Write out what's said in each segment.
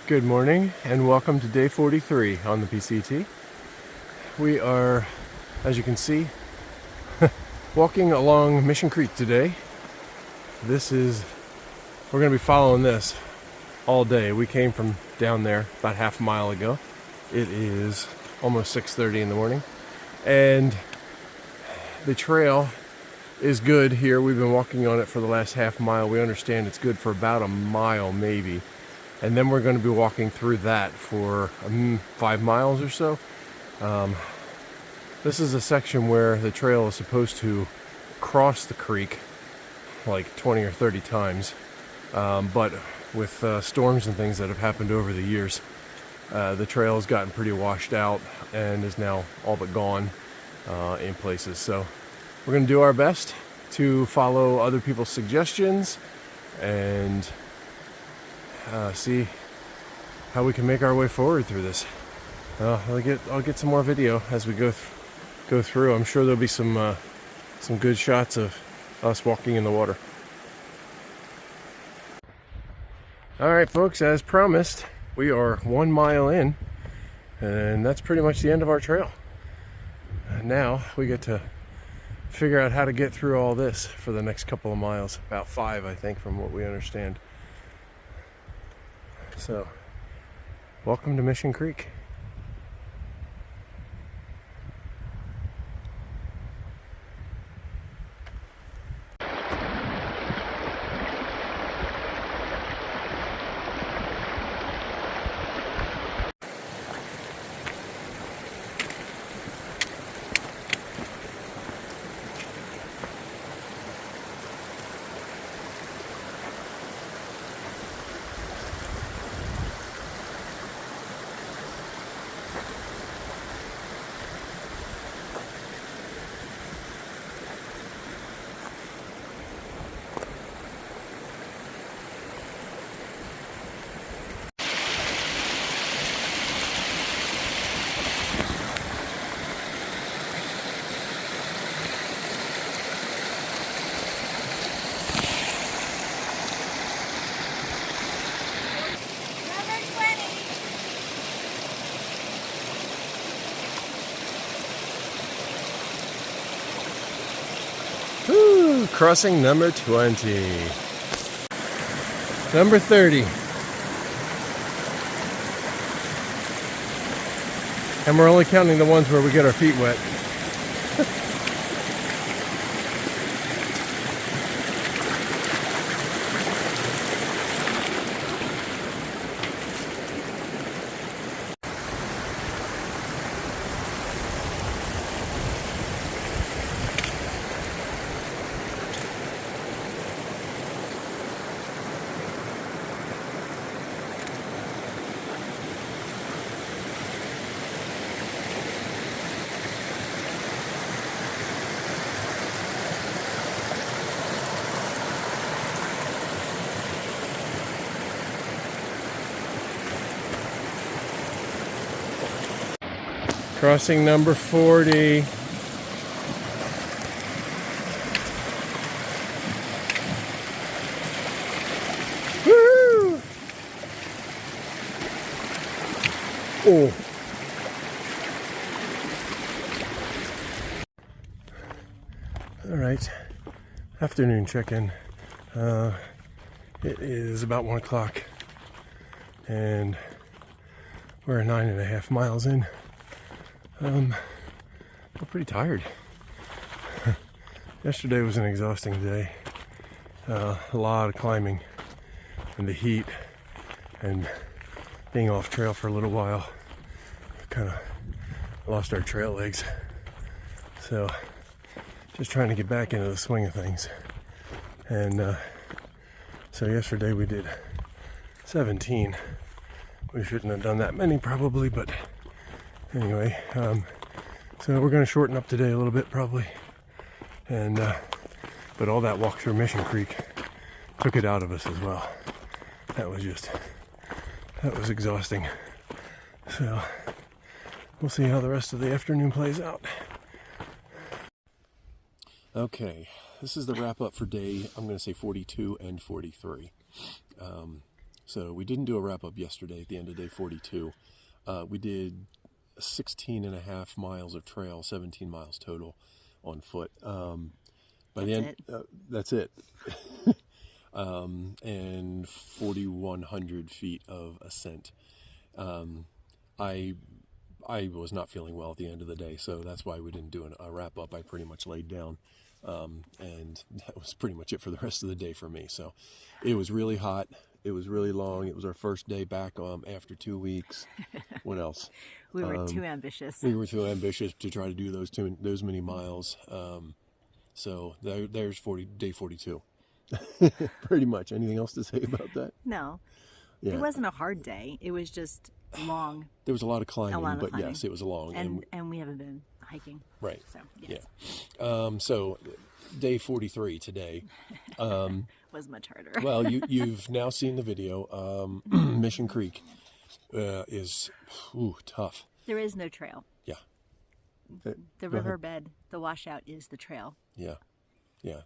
Good morning and welcome to day 43 on the PCT. We are, as you can see, walking along Mission Creek today. We're going to be following this all day. We came from down there about half a mile ago. It is almost 6:30 in the morning and the trail is good here. We've been walking on it for the last half mile. We understand it's good for about a mile maybe. And then we're going to be walking through that for 5 miles or so. This is a section where the trail is supposed to cross the creek like 20 or 30 times. But with storms and things that have happened over the years, the trail has gotten pretty washed out and is now all but gone in places. So we're going to do our best to follow other people's suggestions and see how we can make our way forward through this. I'll get some more video as we go through. I'm sure there'll be some good shots of us walking in the water. All right, folks, as promised, we are 1 mile in, and that's pretty much the end of our trail. And now we get to figure out how to get through all this for the next couple of miles, about 5, I think, from what we understand. So, welcome to Mission Creek. Crossing number 20. Number 30. And we're only counting the ones where we get our feet wet. Crossing number 40. Woo! Oh. All right. Afternoon check-in. It is about 1 o'clock and we're 9.5 miles in. I'm pretty tired. Yesterday was an exhausting day. A lot of climbing in the heat and being off trail for a little while. Kind of lost our trail legs. So just trying to get back into the swing of things. And so yesterday we did 17. We shouldn't have done that many probably, but anyway, so we're going to shorten up today a little bit probably, and but all that walk through Mission Creek took it out of us as well. That was exhausting. So we'll see how the rest of the afternoon plays out. Okay, this is the wrap up for day, I'm going to say 42 and 43. So we didn't do a wrap up yesterday at the end of day 42. We did 16 and a half miles of trail, 17 miles total on foot. By the end, that's it. And 4,100 feet of ascent. I was not feeling well at the end of the day, so that's why we didn't do a wrap up. I pretty much laid down, and that was pretty much it for the rest of the day for me. So it was really hot. It was really long. It was our first day back after 2 weeks. What else? We were too ambitious. We were too ambitious to try to do those many miles. So there's day 42. Pretty much. Anything else to say about that? No. Yeah. It wasn't a hard day. It was just long. There was a lot of climbing, but yes, it was long. And we haven't been hiking. Right. So, yes. Yeah. So day 43 today. Was much harder. Well, you've now seen the video. Mission Creek is tough. There is no trail. Yeah. The riverbed, the washout is the trail. Yeah. Yeah.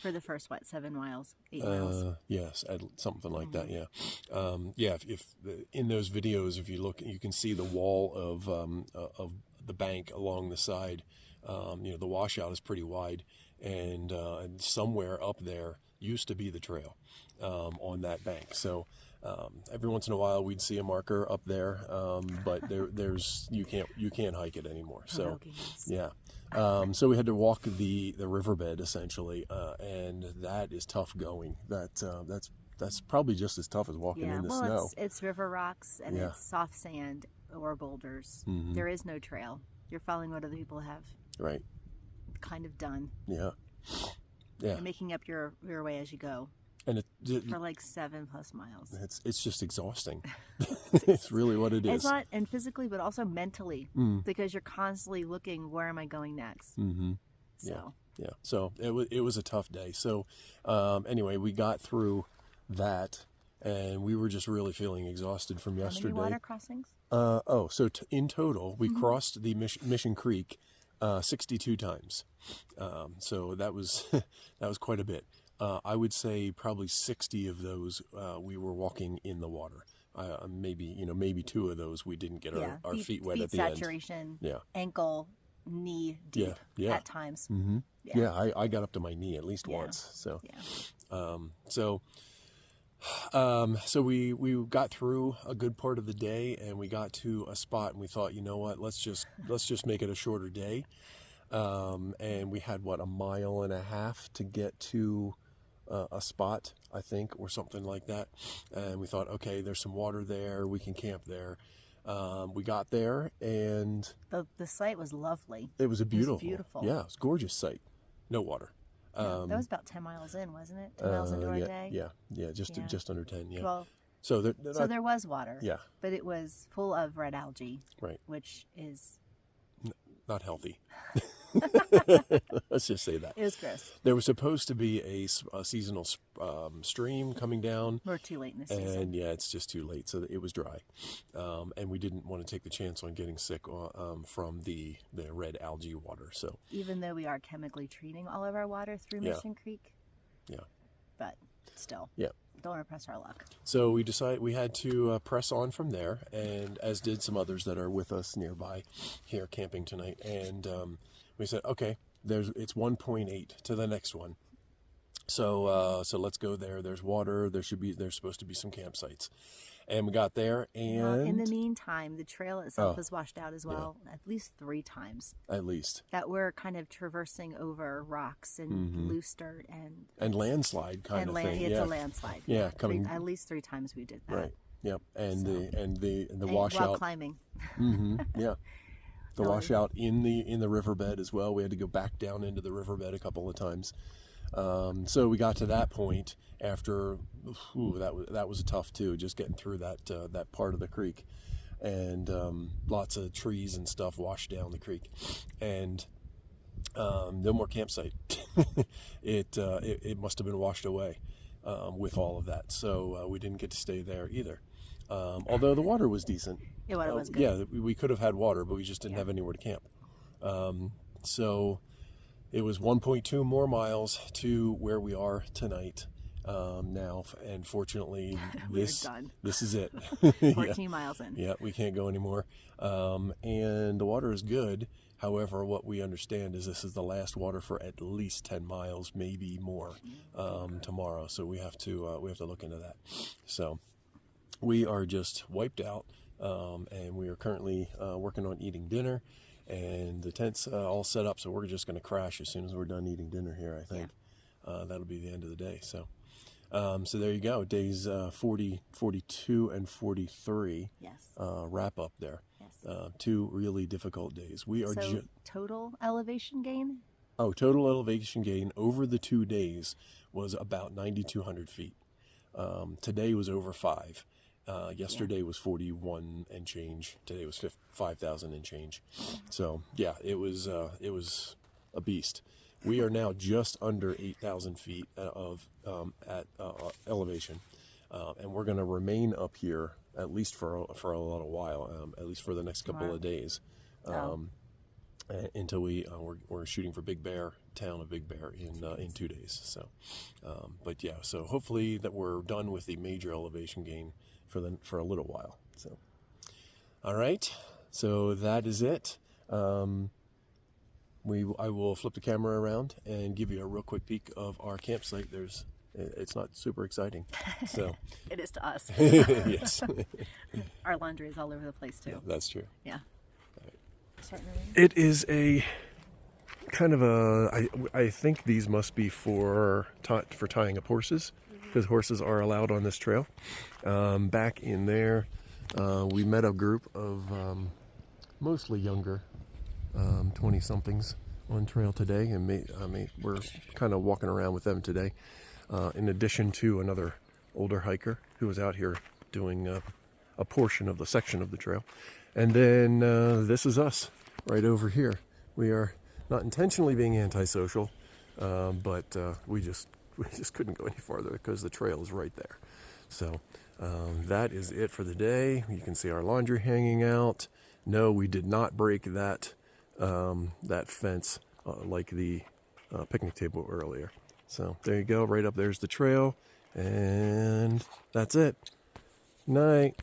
For the first, 7 miles, 8 miles? Yes, something like that, yeah. If in those videos, if you look, you can see the wall of the bank along the side. The washout is pretty wide, and somewhere up there used to be the trail on that bank. So every once in a while we'd see a marker up there, but there's you can't hike it anymore. So yeah. So we had to walk the riverbed essentially, and that is tough going. That's probably just as tough as walking in the snow. It's river rocks and it's soft sand or boulders. Mm-hmm. There is no trail. You're following what other people have kind of done. Yeah. You're making up your way as you go. And for 7+ miles. It's just exhausting. It's really what it is. It's not, and physically, but also mentally, because you're constantly looking, where am I going next? Mm-hmm. So yeah. So it was a tough day. So anyway, we got through that, and we were just really feeling exhausted from yesterday. How many water crossings? So in total, we crossed the Mission Creek 62 times. So that was quite a bit. I would say probably 60 of those we were walking in the water. Maybe 2 of those we didn't get our feet wet at the saturation, end. ankle, knee deep at times. Mm-hmm. Yeah, I got up to my knee at least once. So, so we got through a good part of the day, and we got to a spot, and we thought, you know what, let's just make it a shorter day. And we had a mile and a half to get to a spot, I think, or something like that. And we thought, okay, there's some water there, we can camp there. We got there, and the site was lovely. It was beautiful. Yeah, it was a gorgeous site. No water. That was about 10 miles in, wasn't it? 10 miles into our day? Yeah, just under 10, yeah. Well, so there was water. Yeah. But it was full of red algae. Right. Which is... not healthy. Let's just say that. It was gross. There was supposed to be a seasonal stream coming down. We're too late in the season. And it's just too late. So it was dry. And we didn't want to take the chance on getting sick from the red algae water. So even though we are chemically treating all of our water through Mission Creek. Yeah. But still. Yeah. Don't want to press our luck. So we decided we had to press on from there, and as did some others that are with us nearby here camping tonight. And we said, okay, it's 1.8 to the next one. So let's go there. There's water. There's supposed to be some campsites. And we got there, and in the meantime, the trail itself was washed out as well, at least 3 times. At least. That we're kind of traversing over rocks and loose dirt and landslide kind of thing. It's a landslide. Yeah, coming at least 3 times we did that. Right. Yep. And the washout while climbing. Yeah. The washout in the riverbed as well. We had to go back down into the riverbed a couple of times. So we got to that point after that was tough too, just getting through that part of the creek, and lots of trees and stuff washed down the creek, and no more campsite. It must have been washed away with all of that, so we didn't get to stay there either. Although the water was decent. Yeah, water was good. Yeah, we could have had water, but we just didn't have anywhere to camp. So it was 1.2 more miles to where we are tonight, now, and fortunately, this is it. 14 miles in. Yeah, we can't go anymore. And the water is good. However, what we understand is this is the last water for at least 10 miles, maybe more, tomorrow. So we have to look into that. So we are just wiped out, and we are currently working on eating dinner, and the tent's all set up. So we're just going to crash as soon as we're done eating dinner here, I think. That'll be the end of the day. So so there you go. Days 40, 42, and 43 wrap up there. Yes. 2 really difficult days. We are total elevation gain? Oh, total elevation gain over the 2 days was about 9,200 feet. Today was over 5. Yesterday was 41 and change. Today was 5,000 and change. So yeah, it was a beast. We are now just under 8,000 feet of elevation, and we're going to remain up here at least for a little while, at least for the next couple of days, until we're shooting for Big Bear, town of Big Bear in 2 days. So, but yeah, so hopefully that we're done with the major elevation gain for a little while. So, all right, so that is it. I will flip the camera around and give you a real quick peek of our campsite. It's not super exciting. So it is to us. Yes. Our laundry is all over the place too. Yeah, that's true. Yeah. Right. It is a kind of I think these must be for tying up horses, because horses are allowed on this trail. Back in there, we met a group of mostly younger 20-somethings on trail today, and we're kind of walking around with them today, in addition to another older hiker who was out here doing a portion of the section of the trail. And then this is us right over here. We are not intentionally being antisocial, but we just couldn't go any farther because the trail is right there. So that is it for the day. You can see our laundry hanging out. No, we did not break that fence like the picnic table earlier. So there you go. Right up there's the trail, and that's it. Night.